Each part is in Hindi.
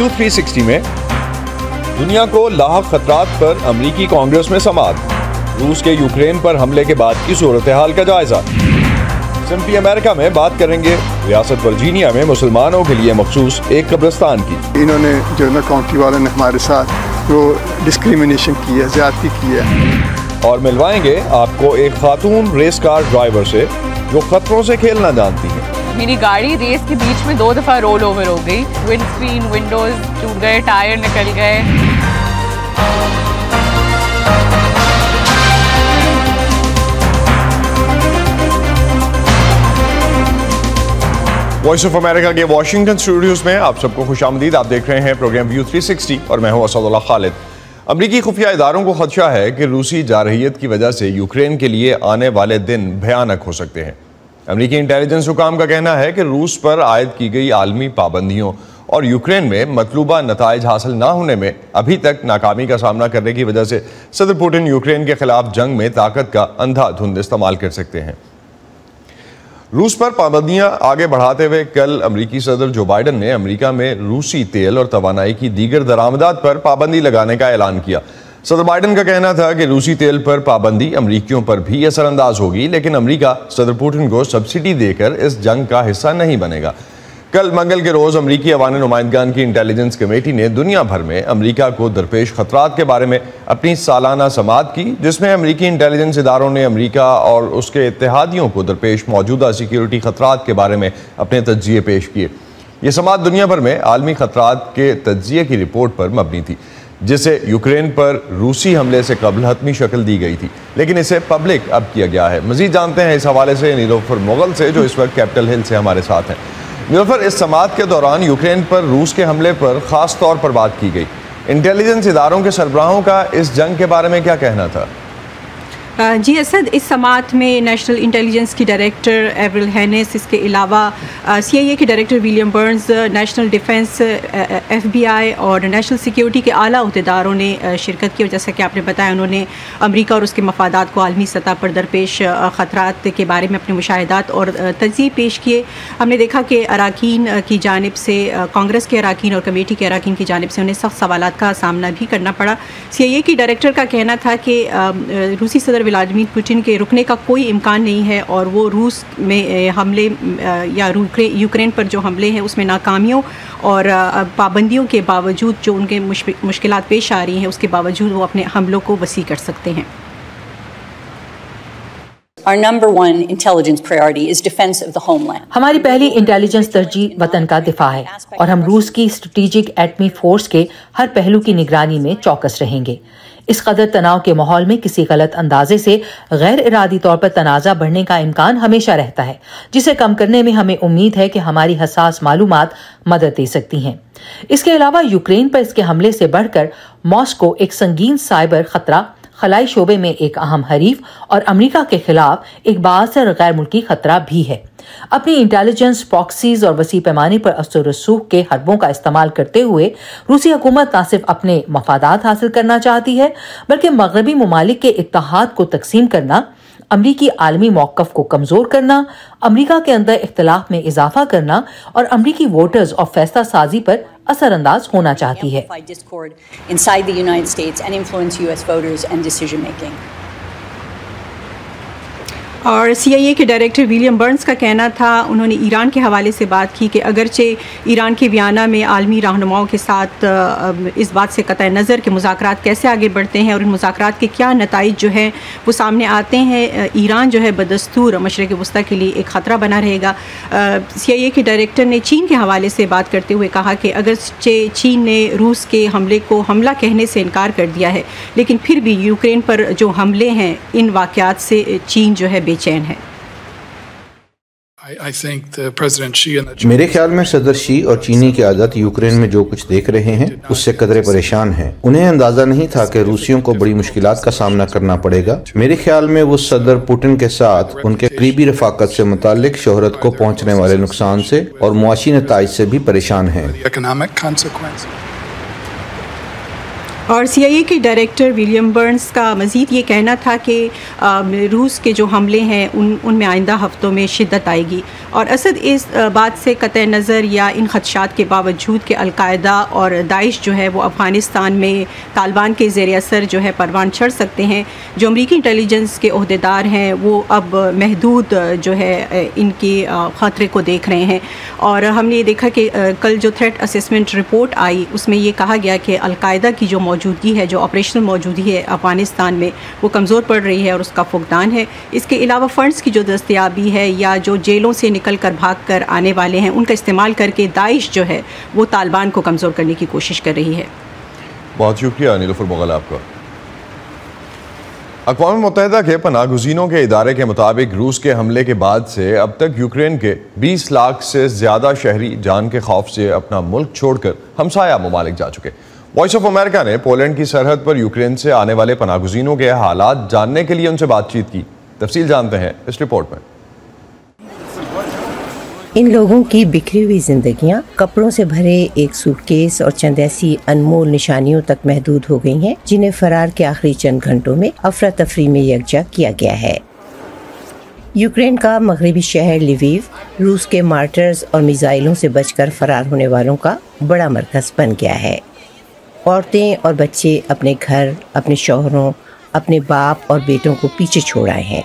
व्यू 360 में दुनिया को लाहक खतरात पर अमरीकी कांग्रेस में समाअत, रूस के यूक्रेन पर हमले के बाद की सूरत हाल का जायजा। सिंपली अमेरिका में बात करेंगे रियासत वर्जीनिया में मुसलमानों के लिए मखसूस एक कब्रिस्तान की। इन्होंने जो ना काउंटी वालों ने हमारे साथ जो डिस्क्रिमिनेशन की है, ज्यादती की है। और मिलवाएंगे आपको एक खातून रेस कार ड्राइवर से जो खतरों से खेलना जानती है। मेरी गाड़ी रेस के बीच में 2 दफा रोल ओवर हो गई, विंड स्क्रीन विंडोज टूट गए, टायर निकल गए। वॉइस ऑफ अमेरिका के वॉशिंगटन स्टूडियोज में आप सबको खुशामदीद। आप देख रहे हैं प्रोग्राम व्यू 360 और मैं हूं असदुल्लाह खालिद। अमरीकी खुफिया इदारों को खदशा है कि रूसी जारहियत की वजह से यूक्रेन के लिए आने वाले दिन भयानक हो सकते हैं। अमरीकी इंटेलिजेंस हुकाम का कहना है कि रूस पर आयद की गई आलमी पाबंदियों और यूक्रेन में मतलूबा नताइज हासिल ना होने में अभी तक नाकामी का सामना करने की वजह से सदर पुतिन यूक्रेन के खिलाफ जंग में ताकत का अंधाधुंध इस्तेमाल कर सकते हैं। रूस पर पाबंदियां आगे बढ़ाते हुए कल अमरीकी सदर जो बाइडन ने अमरीका में रूसी तेल और तवानाई की दीगर दरामदात पर पाबंदी लगाने का ऐलान किया। सदर बाइडन का कहना था कि रूसी तेल पर पाबंदी अमरीकियों पर भी असरअंदाज होगी, लेकिन अमरीका सदर पुतिन को सब्सिडी देकर इस जंग का हिस्सा नहीं बनेगा। कल मंगल के रोज अमरीकी अवान नुमाइंदगान की इंटेलिजेंस कमेटी ने दुनिया भर में अमरीका को दरपेश खतरात के बारे में अपनी सालाना समाअत की, जिसमें अमरीकी इंटेलिजेंस इदारों ने अमरीका और उसके इत्तेहादियों को दरपेश मौजूदा सिक्योरिटी खतरात के बारे में अपने तज्जिए पेश किए। ये समाअत दुनिया भर में आलमी खतरात के तज्जिए की रिपोर्ट पर मबनी थी, जिसे यूक्रेन पर रूसी हमले से कबल हतमी शक्ल दी गई थी, लेकिन इसे पब्लिक अब किया गया है। मजीद जानते हैं इस हवाले से नीलोफर मुगल से, जो इस वक्त कैपिटल हिल से हमारे साथ हैं। नीलोफर, इस समाअत के दौरान यूक्रेन पर रूस के हमले पर खास तौर पर बात की गई। इंटेलिजेंस इदारों के सरबराहों का इस जंग के बारे में क्या कहना था? जी असद, इस समाअत में नेशनल इंटेलिजेंस की डायरेक्टर एवरिल हैनेस, इसके अलावा CIA के director William Burns, national defence, FBI और नेशनल सिक्योरिटी के आला अहदेदारों ने शिरकत की। और जैसा कि आपने बताया, उन्होंने अमरीका और उसके मफादात को आलमी सतह पर दरपेश ख़तरात के बारे में अपने मुशाहिदात और तज्ज़िये पेश किए। हमने देखा कि अराकीन की जानिब से, कांग्रेस के अराकीन और कमेटी के अराकीन की जानिब से उन्हें सख्त सवालात का सामना भी करना पड़ा। CIA की डायरेक्टर का कहना था कि रूसी सदर व्लादिमीर पुतिन के रुकने का कोई इम्कान नहीं है और वो रूस में हमले या यूक्रेन पर जो हमले हैं उसमें नाकामियों और पाबंदियों के बावजूद जो उनके मुश्किलात पेश आ रही हैं, उसके बावजूद वो अपने हमलों को वसी कर सकते हैं। Our number one intelligence priority is defense of the homeland. हमारी पहली इंटेलिजेंस तरजीह वतन का दिफा है और हम रूस की स्ट्रेटेजिक एटमी फोर्स के हर पहलू की निगरानी में चौकस रहेंगे। इस कदर तनाव के माहौल में किसी गलत अंदाजे से गैर इरादी तौर पर तनाज़ा बढ़ने का इम्कान हमेशा रहता है, जिसे कम करने में हमें उम्मीद है कि हमारी हसास मालूमात मदद दे सकती हैं। इसके अलावा यूक्रेन पर इसके हमले से बढ़कर मॉस्को एक संगीन साइबर खतरा, खलाई शोबे में एक अहम हरीफ और अमेरिका के खिलाफ एक बाअसर गैर मुल्की खतरा भी है। अपनी इंटेलिजेंस प्रॉक्सीज और वसी पैमाने पर असर रसूख के हरबों का इस्तेमाल करते हुए रूसी हुकूमत न सिर्फ अपने मफादात हासिल करना चाहती है, बल्कि मगरबी ममालिक के इत्तेहाद को तकसीम करना, अमरीकी आलमी मौक़िफ़ को कमज़ोर करना, अमरीका के अंदर इख्तिलाफ में इजाफा करना और अमरीकी वोटर्स और फैसला साजी पर असरअंदाज होना चाहती है। और CIA के डायरेक्टर विलियम बर्न्स का कहना था, उन्होंने ईरान के हवाले से बात की कि अगरचे ईरान के वियना में आलमी रहनुमाओं के साथ इस बात से कतई नज़र कि मुज़ाकरात कैसे आगे बढ़ते हैं और इन मुज़ाकरात के क्या नताइज जो हैं वो सामने आते हैं, ईरान जो है बदस्तूर मशरिक़ वस्ता के लिए एक ख़तरा बना रहेगा। CIA के डायरेक्टर ने चीन के हवाले से बात करते हुए कहा कि अगरचे चीन ने रूस के हमले को हमला कहने से इनकार कर दिया है, लेकिन फिर भी यूक्रेन पर जो हमले हैं, इन वाक़यात से चीन जो है बेचैन है। मेरे ख्याल में सदर शी और चीनी की आदत यूक्रेन में जो कुछ देख रहे हैं उससे कदरे परेशान हैं। उन्हें अंदाजा नहीं था कि रूसियों को बड़ी मुश्किलात का सामना करना पड़ेगा। मेरे ख्याल में वो सदर पुतिन के साथ उनके करीबी रफाकत से मुतालिक शोहरत को पहुंचने वाले नुकसान से और मुआशी नताइज से भी परेशान हैं। और CIA के डायरेक्टर विलियम बर्न्स का मज़ीद ये कहना था कि रूस के जो हमले हैं उनमें आइंदा हफ्तों में शिद्दत आएगी। और असद इस बात से कतई नज़र या इन खदशात के बावजूद कि अलकायदा और दाइश जो है वो अफ़गानिस्तान में तालिबान के ज़ेर असर जो है परवान चढ़ सकते हैं, जो अमरीकी इंटेलिजेंस के ओहदेदार हैं वो अब महदूद जो है इनकी ख़तरे को देख रहे हैं। और हमने ये देखा कि कल जो थ्रेट असेसमेंट रिपोर्ट आई उसमें ये कहा गया कि अलकायदा की जो मौजूदगी है, जो ऑपरेशनल मौजूदगी है अफ़गानिस्तान में, वो कमज़ोर पड़ रही है और उसका फुकदान है। इसके अलावा फ़ंड्स की जो दस्तयाबी है या जो जेलों से निकल कर भाग कर आने वाले हैं उनका इस्तेमाल करके दाइश जो है वो तालिबान को कमज़ोर करने की कोशिश कर रही है। बहुत शुक्रिया नीलुफर मुग़ल आपका। अक़वाम मुत्तहिदा के पनाहगुज़ीनों के इदारे के मुताबिक रूस के हमले के बाद से अब तक यूक्रेन के 20 लाख से ज़्यादा शहरी जान के खौफ से अपना मुल्क छोड़कर हमसाया ममालिक जा चुके। वॉइस ऑफ अमेरिका ने पोलैंड की सरहद पर यूक्रेन से आने वाले पनाहगुज़ीनों के हालात जानने के लिए उनसे बातचीत की। तफसील जानते हैं इस रिपोर्ट में। इन लोगों की बिखरी हुई जिंदगियां कपड़ों से भरे एक सूटकेस और चंद ऐसी अनमोल निशानियों तक महदूद हो गई हैं, जिन्हें फरार के आखिरी चंद घंटों में अफरा तफरी में यकजा किया गया है। यूक्रेन का मगरबी शहर लिविव रूस के मार्टर्स और मिसाइलों से बचकर फरार होने वालों का बड़ा मरकज बन गया है। औरतें और बच्चे अपने घर, अपने शौहरों, अपने बाप और बेटों को पीछे छोड़ आए हैं।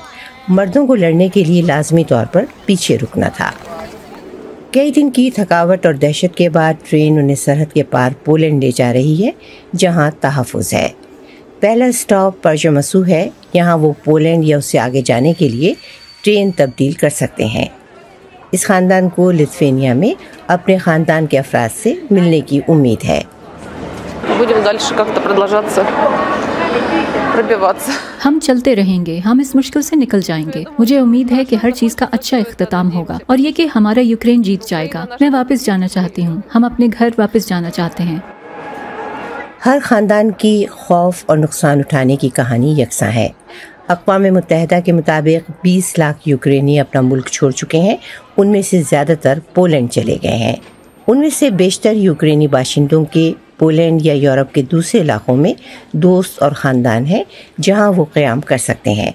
मर्दों को लड़ने के लिए लाजमी तौर पर पीछे रुकना था। कई दिन की थकावट और दहशत के बाद ट्रेन उन्हें सरहद के पार पोलैंड ले जा रही है, जहां तहफ़्फ़ुज़ है। पहला स्टॉप पर्जमसू है। यहां वो पोलैंड या उससे आगे जाने के लिए ट्रेन तब्दील कर सकते हैं। इस ख़ानदान को लिथुआनिया में अपने ख़ानदान के अफराद से मिलने की उम्मीद है। हम चलते रहेंगे, हम इस मुश्किल से निकल जाएंगे। मुझे उम्मीद है कि हर चीज़ का अच्छा इख्तिताम होगा और ये कि हमारा यूक्रेन जीत जाएगा। मैं वापस जाना चाहती हूँ, हम अपने घर वापस जाना चाहते हैं। हर ख़ानदान की खौफ और नुकसान उठाने की कहानी यकसा है। अक़वाम मुत्तहिदा के मुताबिक 20 लाख यूक्रेनी अपना मुल्क छोड़ चुके हैं। उनमें से ज़्यादातर पोलैंड चले गए हैं। उनमें से बेशतर यूक्रेनी बाशिंदों के पोलैंड या यूरोप के दूसरे इलाकों में दोस्त और ख़ानदान हैं, जहां वो क़याम कर सकते हैं।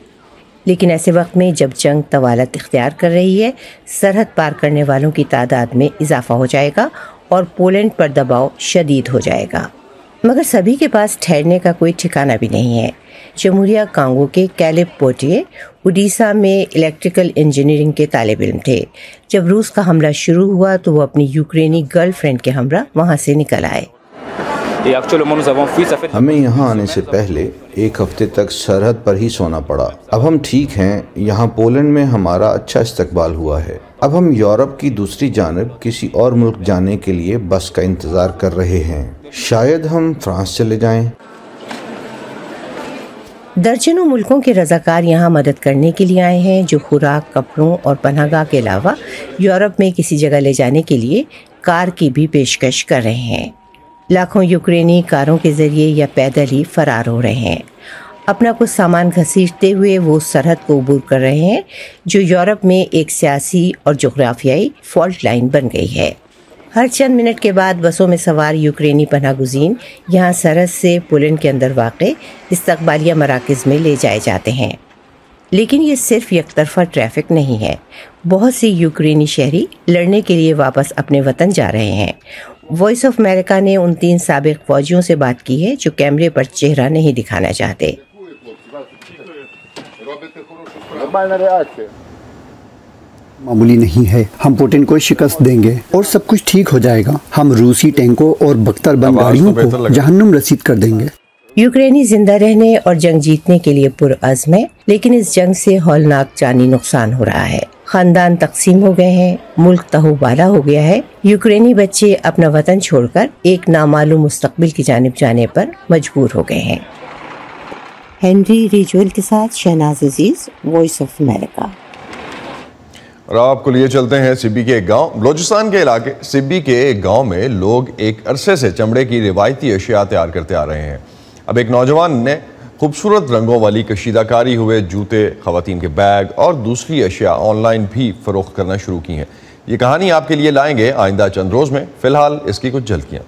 लेकिन ऐसे वक्त में जब जंग तवालत इख्तियार कर रही है, सरहद पार करने वालों की तादाद में इजाफा हो जाएगा और पोलैंड पर दबाव शदीद हो जाएगा। मगर सभी के पास ठहरने का कोई ठिकाना भी नहीं है। जमहूरिया कांगो के कैलेब पोटिये उड़ीसा में इलेक्ट्रिकल इंजीनियरिंग के तालिब इल्म थे। जब रूस का हमला शुरू हुआ तो वो अपनी यूक्रेनी गर्लफ्रेंड के हमरा वहाँ से निकल आए। हमें यहाँ आने से पहले एक हफ्ते तक सरहद पर ही सोना पड़ा। अब हम ठीक हैं। यहाँ पोलैंड में हमारा अच्छा इस्तकबाल हुआ है। अब हम यूरोप की दूसरी जानब किसी और मुल्क जाने के लिए बस का इंतज़ार कर रहे हैं। शायद हम फ्रांस चले जाएं। दर्जनों मुल्कों के रज़ाकार यहाँ मदद करने के लिए आए हैं, जो खुराक, कपड़ों और पनाहगाह के अलावा यूरोप में किसी जगह ले जाने के लिए कार की भी पेशकश कर रहे हैं। लाखों यूक्रेनी कारों के ज़रिए या पैदल ही फरार हो रहे हैं। अपना कुछ सामान घसीटते हुए वो सरहद को अबूर कर रहे हैं, जो यूरोप में एक सियासी और जोग्राफियाई फॉल्ट लाइन बन गई है। हर चंद मिनट के बाद बसों में सवार यूक्रेनी पनाहगुज़ीन यहाँ सरहद से पोलैंड के अंदर वाक़े इस्तक़बालिया मराकज़ में ले जाए जाते हैं। लेकिन ये सिर्फ एक तरफा ट्रैफिक नहीं है। बहुत सी यूक्रेनी शहरी लड़ने के लिए वापस अपने वतन जा रहे हैं। वॉइस ऑफ अमेरिका ने उन 3 साबिक़ फ़ौजियों से बात की है जो कैमरे पर चेहरा नहीं दिखाना चाहते। मामूली नहीं है। हम पुतिन को शिकस्त देंगे और सब कुछ ठीक हो जाएगा। हम रूसी टैंकों और बख्तरबंद गाड़ियों को जहन्नुम रसीद कर देंगे। यूक्रेनी जिंदा रहने और जंग जीतने के लिए पुरअज़्म है, लेकिन इस जंग से हौलनाक जानी नुकसान हो रहा है। खानदान तकसीम हो गए हैं, मुल्क तहूबाला हो गया है। यूक्रेनी बच्चे अपना वतन छोड़कर एक नामालूम मुस्तकबिल की जानिब जाने पर मजबूर हो गए हैं। हेनरी रिजवेल के साथ शहनाज अजीज, वॉइस ऑफ अमेरिका। और आपको लिए चलते हैं सिब्बी के एक गांव। बलोचिस्तान के इलाके सिब्बी के एक गांव में लोग एक अरसे से चमड़े की रिवायती अशिया तैयार करते आ रहे हैं। अब एक नौजवान ने खूबसूरत रंगों वाली कशीदाकारी हुए जूते, खवातीन के बैग और दूसरी अशिया ऑनलाइन भी फरोख्त करना शुरू की हैं। ये कहानी आपके लिए लाएंगे आइंदा चंद रोज़ में। फ़िलहाल इसकी कुछ झलकियाँ।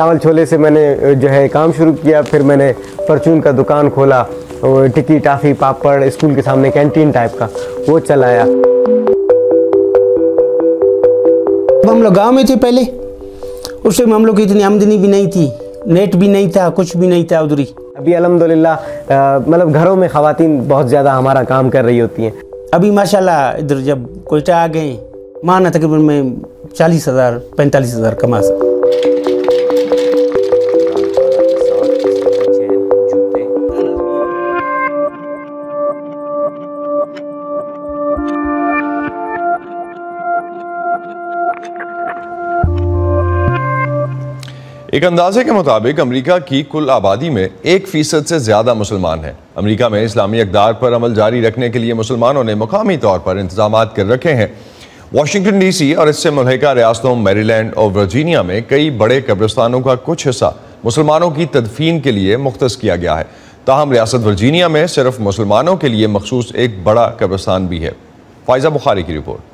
चावल छोले से मैंने जो है काम शुरू किया। फिर मैंने परचून का दुकान खोला, और टिक्की टाफ़ी पापड़ स्कूल के सामने कैंटीन टाइप का वो चलाया। हम लोग गाँव में थे पहले, उस टाइम हम लोग की इतनी आमदनी भी नहीं थी, नेट भी नहीं था, कुछ भी नहीं था उधर ही। अभी अल्हम्दुलिल्लाह मतलब घरों में ख़वातीन बहुत ज़्यादा हमारा काम कर रही होती हैं। अभी माशाल्लाह इधर जब कोयटा आ गए, माना तकरीबन मैं 40,000 45,000 कमा सकता। एक अंदाजे के मुताबिक अमेरिका की कुल आबादी में 1% से ज़्यादा मुसलमान हैं। अमेरिका में इस्लामी अक़दार पर अमल जारी रखने के लिए मुसलमानों ने मुकामी तौर पर इंतजाम कर रखे हैं। वाशिंगटन DC और इससे मुल्हिका रियासतों मैरीलैंड और वर्जीनिया में कई बड़े कब्रिस्तानों का कुछ हिस्सा मुसलमानों की तदफीन के लिए मुख्तस किया गया है। ताहम रियासत वर्जीनिया में सिर्फ मुसलमानों के लिए मखसूस एक बड़ा कब्रिस्तान भी है। फायजा बुखारी की रिपोर्ट।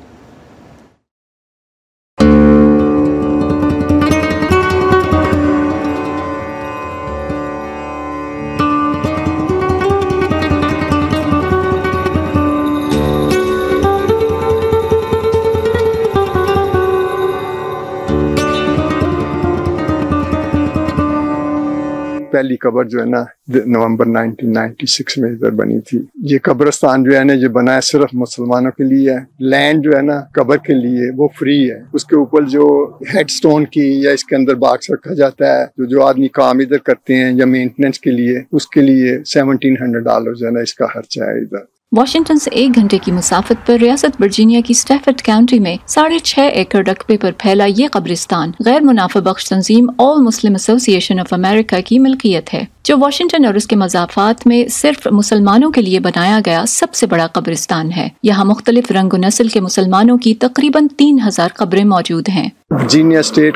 पहली कब्र जो है ना नवंबर 1996 में इधर बनी थी। ये कब्रिस्तान जो है ना ये बना है सिर्फ मुसलमानों के लिए है। लैंड जो है ना कब्र के लिए वो फ्री है। उसके ऊपर जो हेडस्टोन की या इसके अंदर बॉक्स रखा जाता है, जो आदमी काम इधर करते हैं या मेंटेनेंस के लिए, उसके लिए $1,700 जो है ना इसका खर्चा है इधर। वाशिंगटन से 1 घंटे की मुसाफत पर रियासत वर्जीनिया की स्टैफर्ड काउंटी में 6.5 एकड़ रकबे पर फैला ये कब्रिस्तान गैर मुनाफा बख्श तंजीम all Muslim association of America की मिल्कियत है, जो वाशिंगटन और उसके मज़ाफ़ात में सिर्फ मुसलमानों के लिए बनाया गया सबसे बड़ा कब्रिस्तान है। यहाँ मुख्तलिफ रंग और नस्ल के मुसलमानों की तकरीबन 3,000 कब्रें मौजूद हैं। वर्जीनिया स्टेट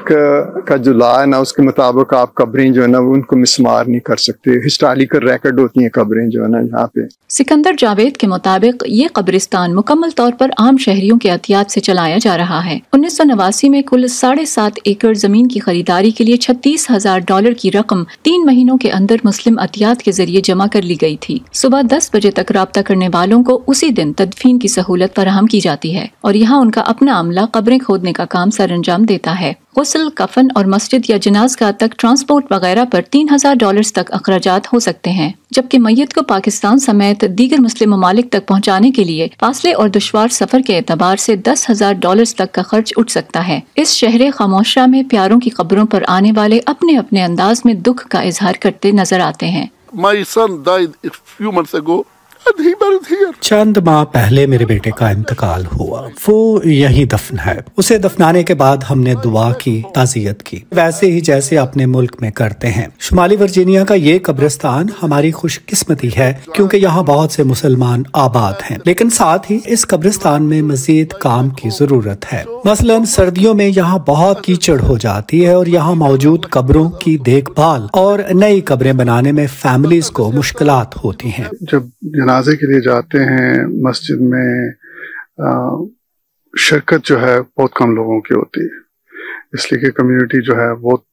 का जो लॉ है ना उसके मुताबिक आप कब्रें जो है ना उनको मिसमार नहीं कर सकते। हिस्टोरिकल रिकॉर्ड होती हैं कब्रें जो है ना यहाँ पे। सिकंदर जावेद के मुताबिक ये कब्रिस्तान मुकम्मल तौर पर आम शहरियों के एहतियात से चलाया जा रहा है। 1989 में कुल 7.5 एकड़ जमीन की खरीदारी के लिए $36,000 की रकम 3 महीनों के अंदर मुस्लिम अतियात के जरिए जमा कर ली गई थी। सुबह 10 बजे तक राब्ता करने वालों को उसी दिन तदफीन की सहूलत फराहम की जाती है और यहाँ उनका अपना अमला कब्रें खोदने का काम सर अंजाम देता है। गुस्ल, कफन और मस्जिद या जनाज़गाह तक ट्रांसपोर्ट वगैरह पर $3,000 तक अखराजात हो सकते हैं, जबकि मैयत को पाकिस्तान समेत दीगर मुस्लिम ममालिक तक पहुँचाने के लिए फासले और दुश्वार सफर के एतबार से $10,000 तक का खर्च उठ सकता है। इस शहर खामोशा में प्यारों की कब्रों पर आने वाले अपने अपने अंदाज में दुख का इजहार करते नजर आते हैं। My son died a few months ago. चंद माह पहले मेरे बेटे का इंतकाल हुआ, वो यही दफन है। उसे दफनाने के बाद हमने दुआ की, ताज़ियत की, वैसे ही जैसे अपने मुल्क में करते हैं। शुमाली वर्जीनिया का ये कब्रिस्तान हमारी खुशकिस्मती है क्योंकि यहाँ बहुत से मुसलमान आबाद हैं, लेकिन साथ ही इस कब्रिस्तान में मजीद काम की जरूरत है। मसलन सर्दियों में यहाँ बहुत कीचड़ हो जाती है और यहाँ मौजूद कब्रों की देखभाल और नई कब्रें बनाने में फैमिलीज को मुश्किलात होती हैं। जब जनाजे के लिए जाते हैं मस्जिद में शिरकत जो है बहुत कम लोगों की होती है, इसलिए कि कम्युनिटी जो है बहुत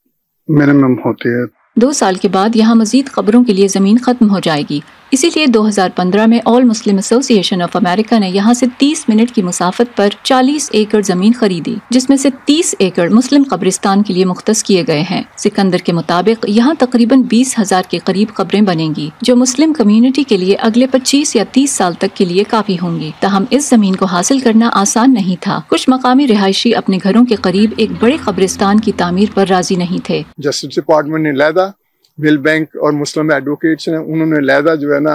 मिनिमम होती है। 2 साल के बाद यहाँ मजीद कब्रों के लिए जमीन खत्म हो जाएगी, इसीलिए 2015 में all Muslim association of America ने यहाँ से 30 मिनट की मुसाफत पर 40 एकड़ जमीन खरीदी, जिसमें से 30 एकड़ मुस्लिम कब्रिस्तान के लिए मुख्तस किए गए हैं। सिकंदर के मुताबिक यहाँ तकरीबन 20,000 के करीब कब्रें बनेंगी, जो मुस्लिम कम्युनिटी के लिए अगले 25 या 30 साल तक के लिए काफी होंगी। ताहम इस जमीन को हासिल करना आसान नहीं था। कुछ मकामी रिहायशी अपने घरों के करीब एक बड़े कब्रिस्तान की तामीर पर राजी नहीं थे। जस्टिस डिपार्टमेंट ने लहदा, विल बैंक और मुस्लिम एडवोकेट्स ने उन्होंने लहदा जो है ना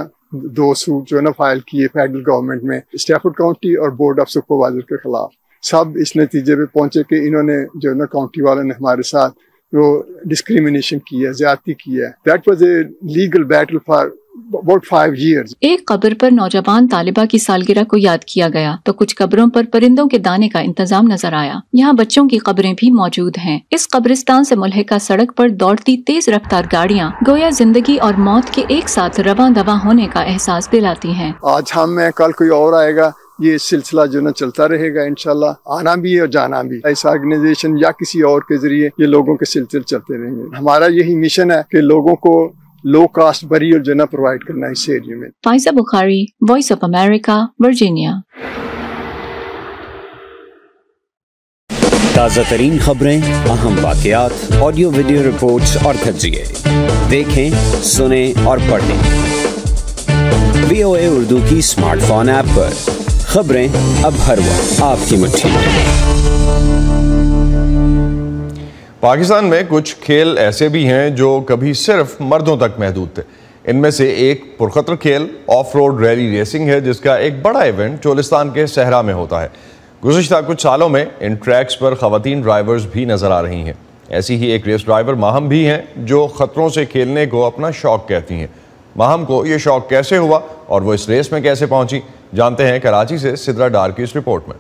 2 सूट जो है ना फाइल किए फेडरल गवर्नमेंट में, स्टैफोर्ड काउंटी और बोर्ड ऑफ सुपरवाइजर के खिलाफ। सब इस नतीजे पे पहुंचे कि इन्होंने जो है ना काउंटी वालों ने हमारे साथ वो डिस्क्रिमिनेशन की है, ज्यादती की है। That was a legal battle for about 5 years। एक कब्र पर नौजवान तालिबा की सालगिरह को याद किया गया तो कुछ कब्रों पर परिंदों के दाने का इंतजाम नजर आया। यहाँ बच्चों की कब्रें भी मौजूद हैं। इस कब्रिस्तान से मुल्हिका सड़क पर दौड़ती तेज रफ्तार गाड़ियाँ गोया जिंदगी और मौत के एक साथ रवां दवा होने का एहसास दिलाती हैं। आज हम में कल कोई और आएगा, ये सिलसिला जो ना चलता रहेगा इंशाल्लाह, आना भी और जाना भी। इस ऑर्गेनाइजेशन या किसी और के जरिए ये लोगों के सिलसिले चलते रहेंगे। हमारा यही मिशन है कि लोगों को लो कास्ट बरियल जो ना प्रोवाइड करना इस एरिया में। Pfizer Bukhari, voice of America, Virginia. ताज़ा तरीन खबरें, अहम वाक़यात, ऑडियो वीडियो रिपोर्ट्स और तज्ज़िये देखें, सुने और पढ़ें VOA उर्दू की स्मार्टफोन ऐप पर। खबरें अब हर वक्त आपकी मुट्ठी में। पाकिस्तान में कुछ खेल ऐसे भी हैं जो कभी सिर्फ मर्दों तक महदूद थे। इनमें से एक पुरखतर खेल ऑफ रोड रैली रेसिंग है, जिसका एक बड़ा इवेंट चोलिस्तान के सहरा में होता है। गुज़िश्ता कुछ सालों में इन ट्रैक्स पर ख़वातीन ड्राइवर्स भी नज़र आ रही हैं। ऐसी ही एक रेस ड्राइवर माहम भी हैं जो ख़तरों से खेलने को अपना शौक़ कहती हैं। माहम को ये शौक़ कैसे हुआ और वो इस रेस में कैसे पहुंची, जानते हैं कराची से सिद्रा डार की इस रिपोर्ट में।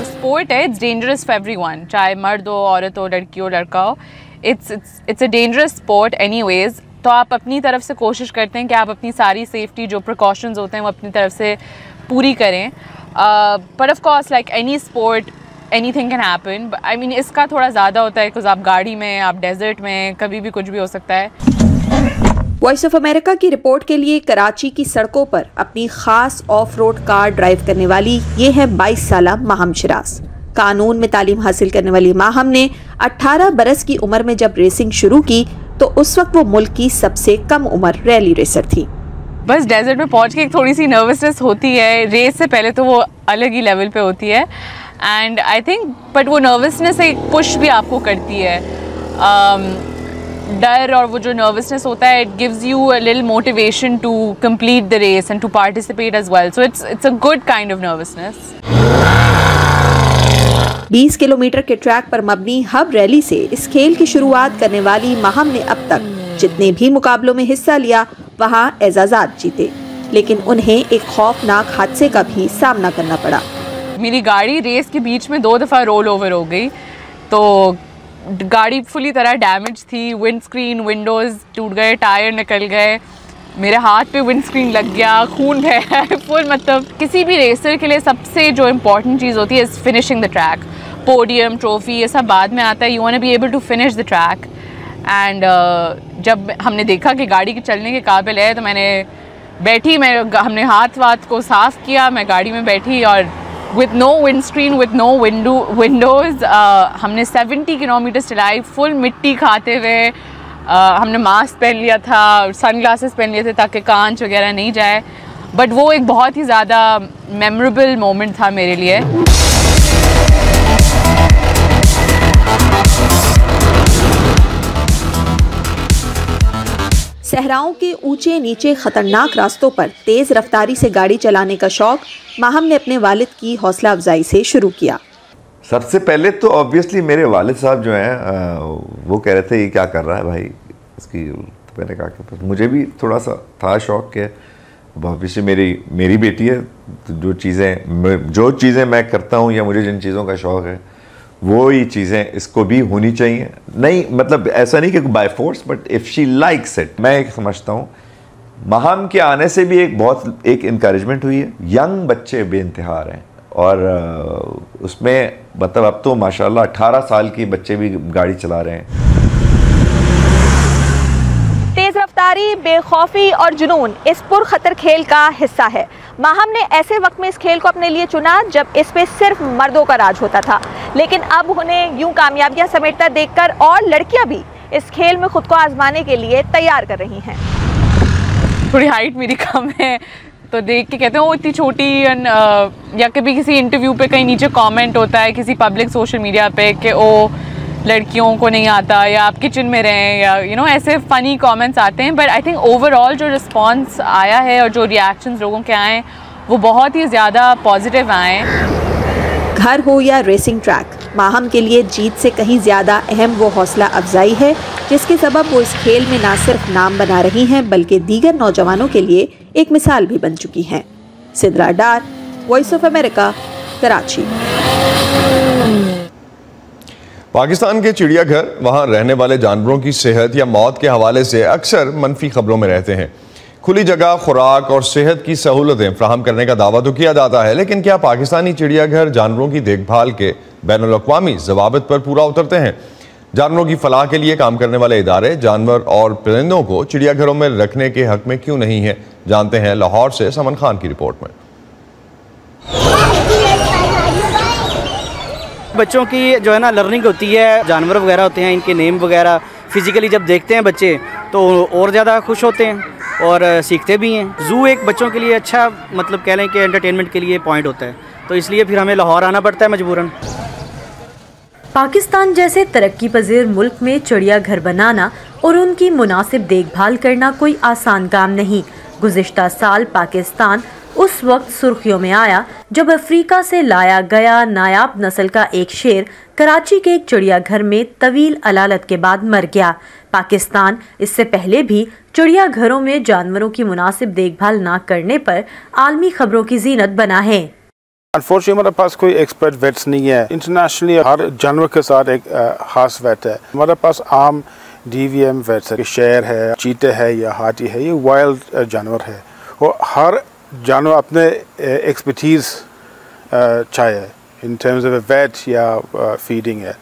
स्पोर्ट है, इट्स डेंजरस फॉर एवरीवन, चाहे मर्द हो, औरत हो, लड़की हो, लड़का हो। It's a dangerous sport anyways. तो आप अपनी तरफ से कोशिश करते हैं कि आप अपनी सारी सेफ्टी जो प्रिकॉशंस होते हैं वो अपनी तरफ से पूरी करें। But of course like any sport anything can happen. I mean इसका थोड़ा ज़्यादा होता है बिकॉज आप गाड़ी में, आप डेजर्ट में, कभी भी कुछ भी हो सकता है। वॉइस ऑफ अमेरिका की रिपोर्ट के लिए कराची की सड़कों पर अपनी खास ऑफ रोड कार ड्राइव करने वाली ये है 22 साला माहम शिराज। कानून में तालीम हासिल करने वाली माहम ने 18 बरस की उम्र में जब रेसिंग शुरू की तो उस वक्त वो मुल्क की सबसे कम उम्र रैली रेसर थी। बस डेजर्ट में पहुंच के एक थोड़ी सी नर्वसनेस होती है। रेस से पहले तो वो अलग ही लेवल पे होती है एंड आई थिंक बट वो नर्वसनेस एक पुश भी आपको करती है। डर और वो जो नर्वसनेस होता है, it gives you a little motivation to complete the race and to participate as well. So it's a good kind of nervousness. 20 kilometre के ट्रैक पर मबनी हब रैली से इस खेल की शुरुआत करने वाली माहम ने अब तक जितने भी मुकाबलों में हिस्सा लिया वहां एजाज़ात जीते, लेकिन उन्हें एक खौफनाक हादसे का भी सामना करना पड़ा। मेरी गाड़ी रेस के बीच में 2 दफ़ा रोल ओवर हो गई, तो गाड़ी फुली तरह डैमेज थी। विंड स्क्रीन, विंडोज़ टूट गए, टायर निकल गए, मेरे हाथ पे विंड स्क्रीन लग गया, खून बह रहा है फुल। मतलब किसी भी रेसर के लिए सबसे जो इम्पोर्टेंट चीज़ होती है is finishing the track. Podium, trophy, ये सब बाद में आता है। You want to be able to finish the track. And जब हमने देखा कि गाड़ी के चलने के काबिल है तो मैंने बैठी, हमने हाथ वाथ को साफ़ किया, मैं गाड़ी में बैठी और with no windscreen, with no windows हमने 70 किलोमीटर चलाई फुल मिट्टी खाते हुए। हमने मास्क पहन लिया था, सन ग्लासेस पहन लिए थे ताकि कांच वगैरह नहीं जाए। बट वो एक बहुत ही ज़्यादा मेमोरेबल मोमेंट था मेरे लिए। सहराओं के ऊंचे नीचे खतरनाक रास्तों पर तेज रफ्तारी से गाड़ी चलाने का शौक माहम ने अपने वालिद की हौसला अफजाई से शुरू किया। सबसे पहले तो ऑब्वियसली मेरे वालिद साहब जो हैं वो कह रहे थे ये क्या कर रहा है भाई इसकी। तो मैंने कहा कि मुझे भी थोड़ा सा था शौक के, ऑब्वियसली मेरी बेटी है, तो जो चीज़ें मैं करता हूँ या मुझे जिन चीज़ों का शौक है वो ही चीज़ें इसको भी होनी चाहिए। नहीं मतलब ऐसा नहीं कि by force, but if she likes it. मैं एक समझता हूँ माहम के आने से भी एक इनकरेजमेंट हुई है। यंग बच्चे बेइंतहा रहे हैं और उसमें मतलब अब तो माशाल्लाह 18 साल के बच्चे भी गाड़ी चला रहे हैं। तेज रफ्तारी, बेखौफी और जुनून इस पुरखतर खेल का हिस्सा है। माहम ने ऐसे वक्त में इस खेल को अपने लिए चुना जब इस पे सिर्फ मर्दों का राज होता था, लेकिन अब उन्हें यूं कामयाबियां समेटता देखकर और लड़कियां भी इस खेल में खुद को आजमाने के लिए तैयार कर रही हैं। थोड़ी हाइट मेरी कम है तो देख के कहते हैं वो इतनी छोटी, या कभी किसी इंटरव्यू पे कहीं नीचे कमेंट होता है किसी पब्लिक सोशल मीडिया पे कि ओ लड़कियों को नहीं आता या आप किचन में रहें या ऐसे फ़नी कमेंट्स आते हैं। बट आई थिंक ओवरऑल जो रिस्पांस आया है और जो रिएक्शंस लोगों के आए वो बहुत ही ज़्यादा पॉजिटिव आए। घर हो या रेसिंग ट्रैक, माहम के लिए जीत से कहीं ज़्यादा अहम वो हौसला अफजाई है जिसके सबब वो इस खेल में ना सिर्फ नाम बना रही हैं बल्कि दीगर नौजवानों के लिए एक मिसाल भी बन चुकी हैं। Sidra Dar, voice of America, Karachi. Pakistan के चिड़ियाघर वहाँ रहने वाले जानवरों की सेहत या मौत के हवाले से अक्सर मनफी खबरों में रहते हैं। खुली जगह, खुराक और सेहत की सहूलतें फ्राहम करने का दावा तो किया जाता है, लेकिन क्या पाकिस्तानी चिड़ियाघर जानवरों की देखभाल के बैनुल-अक़वामी ज़वाबित पर पूरा उतरते हैं? जानवरों की फलाह के लिए काम करने वाले इदारे जानवर और परिंदों को चिड़ियाघरों में रखने के हक में क्यों नहीं है? जानते हैं लाहौर से समन खान की रिपोर्ट में। बच्चों की जो है ना लर्निंग होती है, जानवर वगैरह होते हैं, इनके नेम वगैरह फिजिकली जब देखते हैं बच्चे तो और ज़्यादा खुश होते हैं और सीखते भी हैं। ज़ू एक बच्चों के लिए अच्छा मतलब कह लें कि एंटरटेनमेंट के लिए पॉइंट होता है, तो इसलिए फिर हमें लाहौर आना पड़ता है मजबूरन। पाकिस्तान जैसे तरक्की पजीर मुल्क में चिड़ियाघर बनाना और उनकी मुनासिब देखभाल करना कोई आसान काम नहीं। गुज़िश्ता साल पाकिस्तान उस वक्त सुर्खियों में आया जब अफ्रीका से लाया गया नायाब नस्ल का एक शेर कराची के एक चिड़ियाघर में तवील अलालत के बाद मर गया। पाकिस्तान इससे पहले भी चिड़ियाघरों में जानवरों की मुनासिब देखभाल न करने पर आलमी खबरों की जीनत बना है। अनफॉर्चुनेटली हमारे पास कोई एक्सपर्ट वेट्स नहीं है। इंटरनेशनली हर जानवर के साथ एक खास वेट है। हमारे पास आम DVM वेट्स है, शेर है, चीते है या हाथी है, ये वाइल्ड जानवर है और हर जानवर अपने एक्सपर्टीज चाहिए इन टर्म्स ऑफ वेट या फीडिंग है।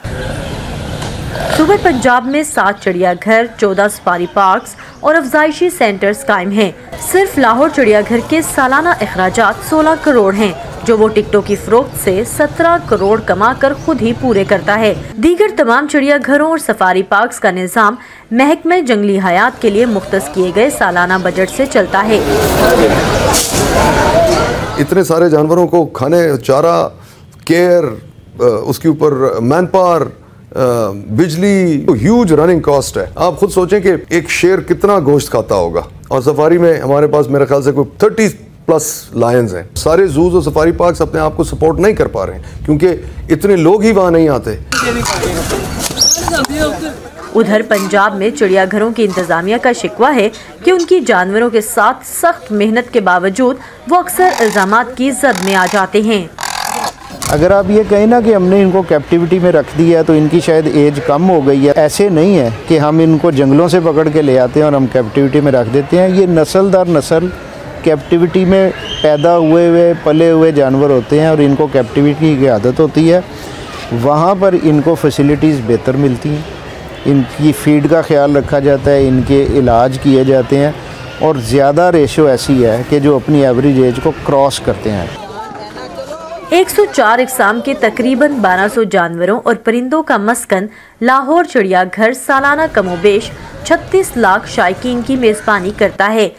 सूबे पंजाब में 7 चिड़ियाघर, 14 सफारी पार्क्स और अफजाइशी सेंटर्स कायम हैं। सिर्फ लाहौर चिड़ियाघर के सालाना अखराजात 16 करोड़ हैं, जो वो टिकटों की फरोख्त से 17 करोड़ कमाकर खुद ही पूरे करता है। दीगर तमाम चिड़ियाघरों और सफारी पार्क्स का निज़ाम महकमे जंगली हयात के लिए मुख्तस किए गए सालाना बजट से चलता है। इतने सारे जानवरों को खाने, चारा, केयर, उसके ऊपर मैन पावर, बिजली, ह्यूज रनिंग कॉस्ट है। आप खुद सोचें कि एक शेर कितना गोश्त खाता होगा, और सफारी में हमारे पास मेरे ख्याल से कोई 30+ लायंस हैं। सारे जूज और सफारी पार्क्स अपने आप को सपोर्ट नहीं कर पा रहे हैं क्योंकि इतने लोग ही वहाँ नहीं आते। उधर पंजाब में चिड़ियाघरों की इंतजामिया का शिकवा है कि उनकी जानवरों के साथ सख्त मेहनत के बावजूद वो अक्सर इल्जामात की जद में आ जाते हैं। अगर आप ये कहें ना कि हमने इनको कैप्टिविटी में रख दिया तो इनकी शायद एज कम हो गई है, ऐसे नहीं है कि हम इनको जंगलों से पकड़ के ले आते हैं और हम कैप्टिविटी में रख देते हैं। ये नस्ल दर नस्ल कैप्टिविटी में पैदा हुए पले हुए जानवर होते हैं और इनको कैप्टिविटी की आदत होती है। वहाँ पर इनको फैसिलिटीज़ बेहतर मिलती हैं, इनकी फीड का ख्याल रखा जाता है, इनके इलाज किए जाते हैं और ज़्यादा रेशो ऐसी है कि जो अपनी एवरेज एज को क्रॉस करते हैं। 104 इकसाम के तकरीबन 1200 जानवरों और परिंदों का मस्कन लाहौर चिड़ियाघर सालाना कमोबेश 36 लाख शायकीन की मेज़बानी करता है।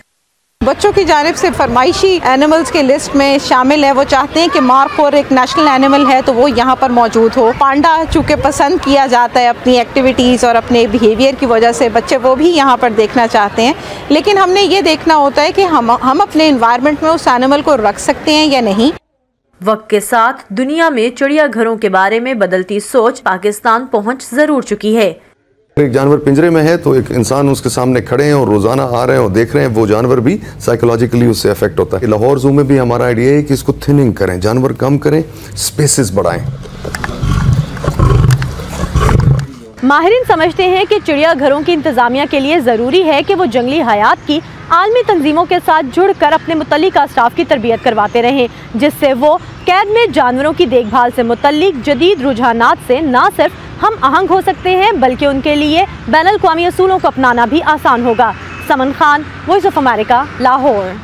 बच्चों की जानिब से फरमाइशी एनिमल्स के लिस्ट में शामिल है। वो चाहते हैं कि मार्खोर एक नेशनल एनिमल है तो वो यहाँ पर मौजूद हो। पांडा चूँकि पसंद किया जाता है अपनी एक्टिविटीज़ और अपने बिहेवियर की वजह से, बच्चे वो भी यहाँ पर देखना चाहते हैं, लेकिन हमने ये देखना होता है कि हम अपने इन्वायरमेंट में उस एनिमल को रख सकते हैं या नहीं। वक्त के साथ दुनिया में चिड़ियाघरों के बारे में बदलती सोच पाकिस्तान पहुँच ज़रूर चुकी है। एक जानवर पिंजरे में है तो एक इंसान उसके सामने खड़े हैं और रोजाना आ रहे हैं और देख रहे हैं, वो जानवर भी साइकोलॉजिकली उससे अफेक्ट होता है। लाहौर जू में भी हमारा आइडिया है कि इसको थिनिंग करें, जानवर कम करें, स्पेसेस बढ़ाएं। माहिरीन समझते हैं कि चिड़ियाघरों की इंतजामिया के लिए ज़रूरी है कि वो जंगली हयात की आलमी तंजीमों के साथ जुड़कर अपने मुतल्लिका स्टाफ की तरबियत करवाते रहें, जिससे वो कैद में जानवरों की देखभाल से मुतल्लिक जदीद रुझानात से न सिर्फ हम आहंग हो सकते हैं बल्कि उनके लिए बैनुल अक़वामी असूलों को अपनाना भी आसान होगा। Saman Khan, voice of America, Lahore.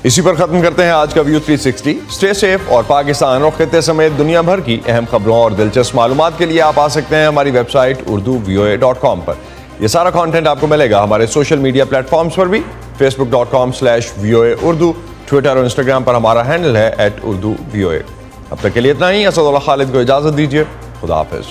इसी पर खत्म करते हैं आज का व्यू 360। स्टे सेफ और पाकिस्तान और खित्ते समेत दुनिया भर की अहम खबरों और दिलचस्प मालूमात के लिए आप आ सकते हैं हमारी वेबसाइट urduvoa.com पर। यह सारा कंटेंट आपको मिलेगा हमारे सोशल मीडिया प्लेटफॉर्म्स पर भी, facebook.com/VOA Urdu, ट्विटर और इंस्टाग्राम पर हमारा हैंडल है @urduvoa। अब तक के लिए इतना ही। असदुल्लाह खालिद को इजाजत दीजिए। खुदा हाफिज।